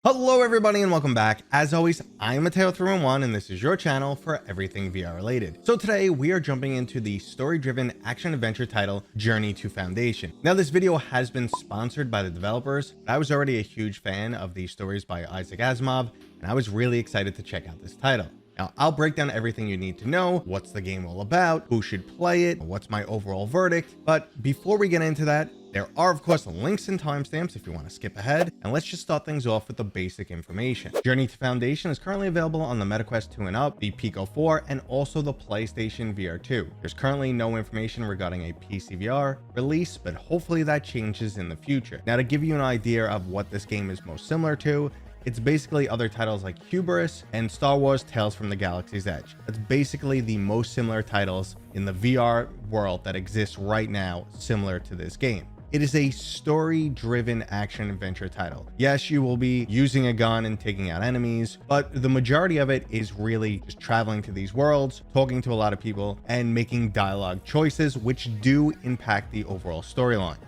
Hello everybody and welcome back. As always, I am Mateo311 and this is your channel for everything VR related. So today we are jumping into the story-driven action-adventure title Journey to Foundation. Now this video has been sponsored by the developers, but I was already a huge fan of these stories by Isaac Asimov and I was really excited to check out this title. Now, I'll break down everything you need to know, what's the game all about, who should play it, what's my overall verdict. But before we get into that, there are of course links and timestamps if you want to skip ahead, and let's just start things off with the basic information. Journey to Foundation is currently available on the MetaQuest 2 and up, the Pico 4, and also the PlayStation VR 2. There's currently no information regarding a PC VR release, but hopefully that changes in the future. Now, to give you an idea of what this game is most similar to, it's basically other titles like Hubris and Star Wars Tales from the Galaxy's Edge. That's basically the most similar titles in the VR world that exists right now, similar to this game. It is a story-driven action-adventure title. Yes, you will be using a gun and taking out enemies, but the majority of it is really just traveling to these worlds, talking to a lot of people, and making dialogue choices, which do impact the overall storyline.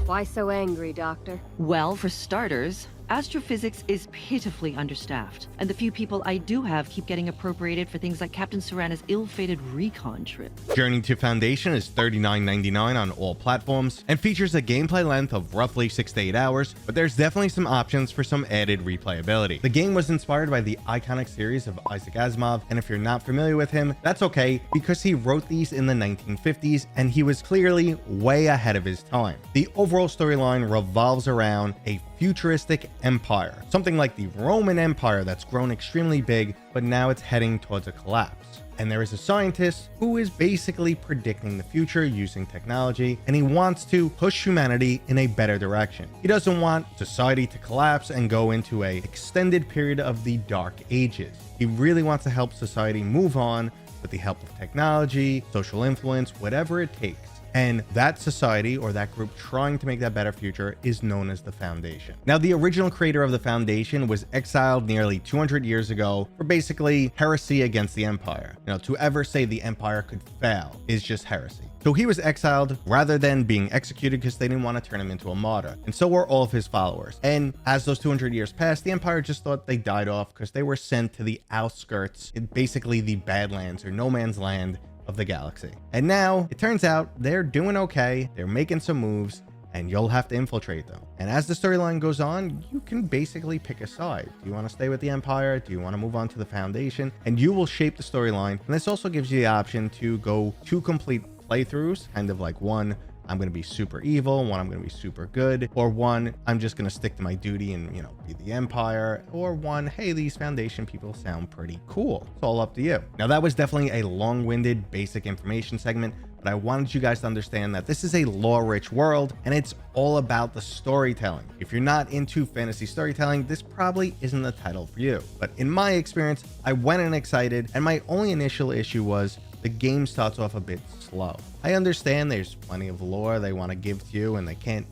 Why so angry, Doctor? Well, for starters, astrophysics is pitifully understaffed, and the few people I do have keep getting appropriated for things like Captain Serana's ill-fated recon trip. Journey to Foundation is $39.99 on all platforms and features a gameplay length of roughly 6 to 8 hours, but there's definitely some options for some added replayability. The game was inspired by the iconic series of Isaac Asimov, and if you're not familiar with him, that's okay, because he wrote these in the 1950s and he was clearly way ahead of his time. The overall storyline revolves around a futuristic empire, something like the Roman Empire that's grown extremely big, but now it's heading towards a collapse. And there is a scientist who is basically predicting the future using technology, and he wants to push humanity in a better direction. He doesn't want society to collapse and go into an extended period of the Dark Ages. He really wants to help society move on with the help of technology, social influence, whatever it takes. And that society, or that group trying to make that better future, is known as the Foundation. Now, the original creator of the Foundation was exiled nearly 200 years ago for basically heresy against the Empire. To ever say the Empire could fail is just heresy. So he was exiled rather than being executed because they didn't want to turn him into a martyr. And so were all of his followers. And as those 200 years passed, the Empire just thought they died off because they were sent to the outskirts, basically the Badlands or no man's land of the galaxy. And now it turns out they're doing okay, they're making some moves, and you'll have to infiltrate them. And as the storyline goes on, you can basically pick a side. Do you want to stay with the Empire? Do you want to move on to the Foundation? And you will shape the storyline. And this also gives you the option to go 2 complete playthroughs, kind of like one, I'm going to be super evil, one, I'm going to be super good, or one, I'm just going to stick to my duty and, be the Empire, or one, hey, these Foundation people sound pretty cool. It's all up to you. Now, that was definitely a long-winded basic information segment, but I wanted you guys to understand that this is a lore-rich world, and it's all about the storytelling. If you're not into fantasy storytelling, this probably isn't the title for you. But in my experience, I went in excited, and my only initial issue was the game starts off a bit slow. I understand there's plenty of lore they want to give to you, and they can't,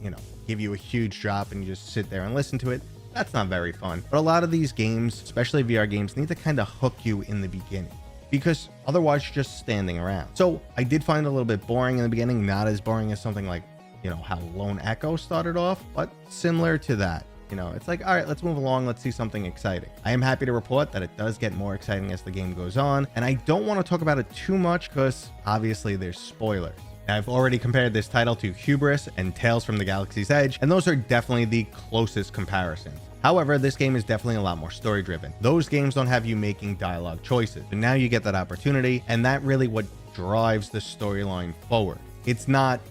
give you a huge drop and you just sit there and listen to it. That's not very fun. But a lot of these games, especially VR games, need to kind of hook you in the beginning, because otherwise you're just standing around. So I did find it a little bit boring in the beginning, not as boring as something like, how Lone Echo started off, but similar to that. It's like, all right, let's move along. Let's see something exciting. I am happy to report that it does get more exciting as the game goes on. And I don't want to talk about it too much because obviously there's spoilers. I've already compared this title to Hubris and Tales from the Galaxy's Edge, and those are definitely the closest comparisons. However, this game is definitely a lot more story driven. Those games don't have you making dialogue choices, but now you get that opportunity, and that really what drives the storyline forward. It's not,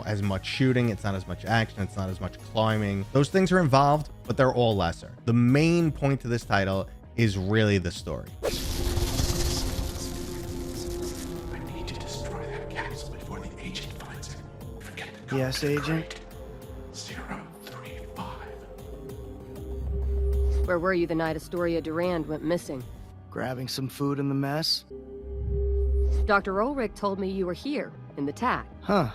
as much shooting, it's not as much action, it's not as much climbing. Those things are involved, but they're all lesser. The main point to this title is really the story. I need to destroy that capsule before the agent finds it. Forget the code. Yes, Agent? 035. Where were you the night Astoria Durand went missing? Grabbing some food in the mess? Dr. Ulrich told me you were here, in the TAC. Huh.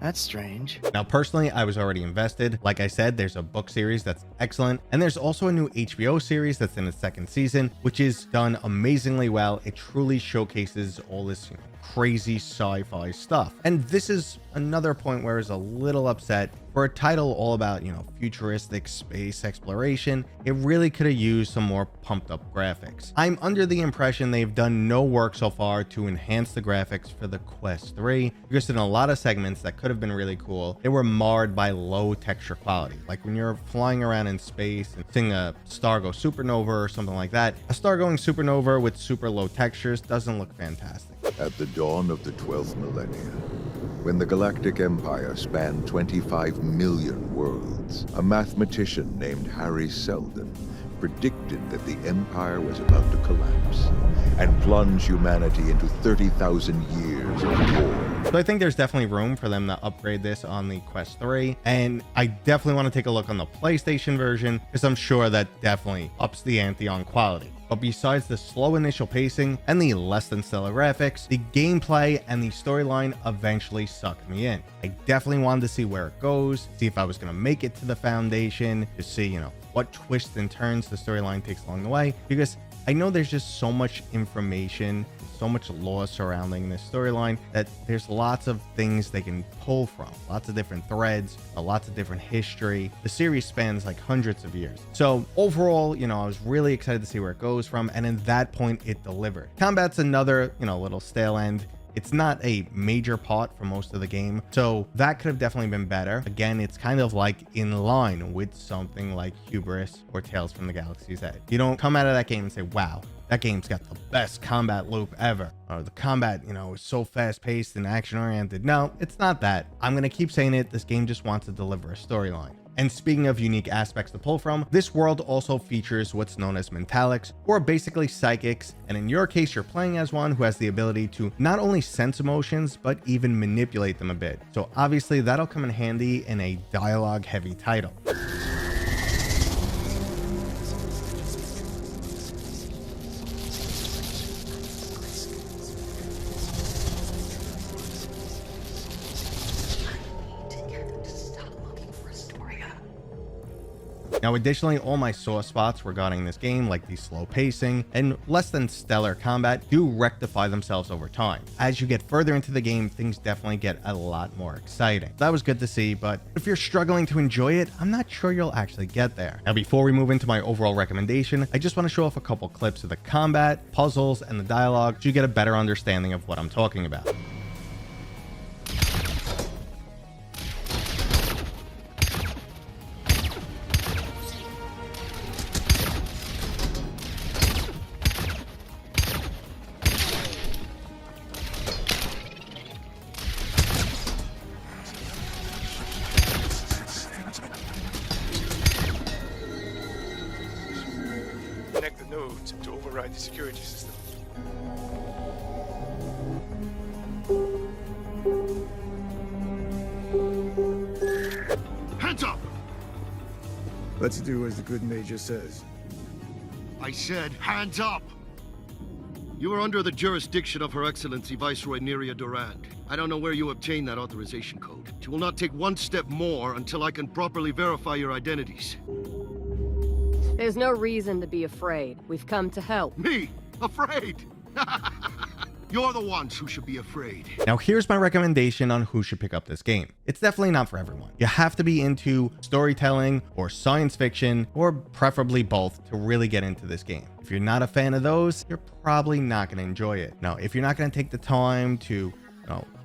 That's strange. Now, personally, I was already invested. Like I said, there's a book series that's excellent, and there's also a new HBO series that's in its 2nd season, which is done amazingly well. It truly showcases all this crazy sci-fi stuff. And this is another point where I was a little upset For a title all about, futuristic space exploration, it really could have used some more pumped up graphics. I'm under the impression they've done no work so far to enhance the graphics for the Quest 3, because in a lot of segments that could have been really cool, they were marred by low texture quality. Like when you're flying around in space and seeing a star go supernova or something like that, a star going supernova with super low textures doesn't look fantastic. At the dawn of the 12th millennia, when the Galactic Empire spanned 25 million worlds, a mathematician named Harry Seldon predicted that the Empire was about to collapse and plunge humanity into 30,000 years of war. So I think there's definitely room for them to upgrade this on the Quest 3, and I definitely want to take a look on the PlayStation version, because I'm sure that definitely ups the ante on quality. But besides the slow initial pacing and the less than stellar graphics, the gameplay and the storyline eventually sucked me in. I definitely wanted to see where it goes, see if I was going to make it to the Foundation, to see, what twists and turns the storyline takes along the way, because I know there's just so much information, so much lore surrounding this storyline, that there's lots of things they can pull from, lots of different threads, lots of different history. The series spans like hundreds of years. So overall, I was really excited to see where it goes from, and in that point it delivered. Combat's another, little stale end. It's not a major part for most of the game, so that could have definitely been better. Again, it's kind of like in line with something like Hubris or Tales from the Galaxy's Edge. You don't come out of that game and say, wow, that game's got the best combat loop ever, or the combat, is so fast paced and action oriented. No, it's not that. I'm going to keep saying it. This game just wants to deliver a storyline. And speaking of unique aspects to pull from, this world also features what's known as mentalics, who are basically psychics, and in your case, you're playing as one who has the ability to not only sense emotions, but even manipulate them a bit. So obviously that'll come in handy in a dialogue-heavy title. Now, additionally, all my sore spots regarding this game, like the slow pacing and less than stellar combat, do rectify themselves over time. As you get further into the game, things definitely get a lot more exciting. That was good to see, but if you're struggling to enjoy it, I'm not sure you'll actually get there. Now, before we move into my overall recommendation, I just want to show off a couple clips of the combat, puzzles, and the dialogue so you get a better understanding of what I'm talking about. Connect the nodes to override the security system. Hands up! Let's do as the good major says. I said hands up! You are under the jurisdiction of Her Excellency Viceroy Neria Durand. I don't know where you obtained that authorization code. You will not take one step more until I can properly verify your identities. There's no reason to be afraid. We've come to help. Me? Afraid? You're the ones who should be afraid. Now, here's my recommendation on who should pick up this game. It's definitely not for everyone. You have to be into storytelling or science fiction, or preferably both, to really get into this game. If you're not a fan of those, you're probably not going to enjoy it. Now, if you're not going to take the time to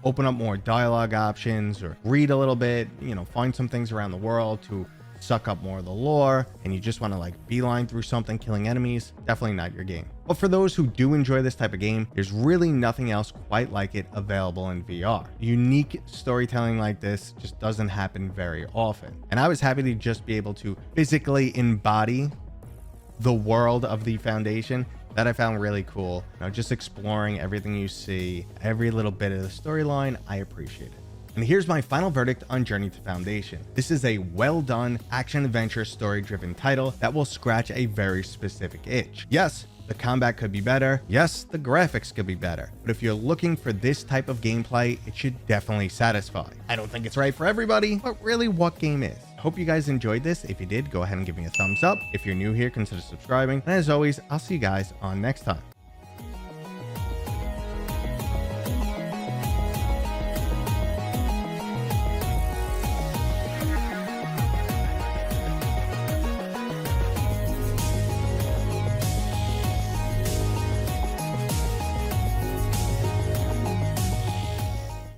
open up more dialogue options or read a little bit, find some things around the world to suck up more of the lore, and you just want to beeline through something killing enemies, definitely not your game. But for those who do enjoy this type of game, there's really nothing else quite like it available in VR. Unique storytelling like this just doesn't happen very often, and I was happy to just be able to physically embody the world of the Foundation. That I found really cool. Just exploring everything you see, every little bit of the storyline, I appreciate it. And here's my final verdict on Journey to Foundation. This is a well-done action-adventure story-driven title that will scratch a very specific itch. Yes, the combat could be better. Yes, the graphics could be better. But if you're looking for this type of gameplay, it should definitely satisfy. I don't think it's right for everybody, but really, what game is? Hope you guys enjoyed this. If you did, go ahead and give me a thumbs up. If you're new here, consider subscribing. And as always, I'll see you guys on next time.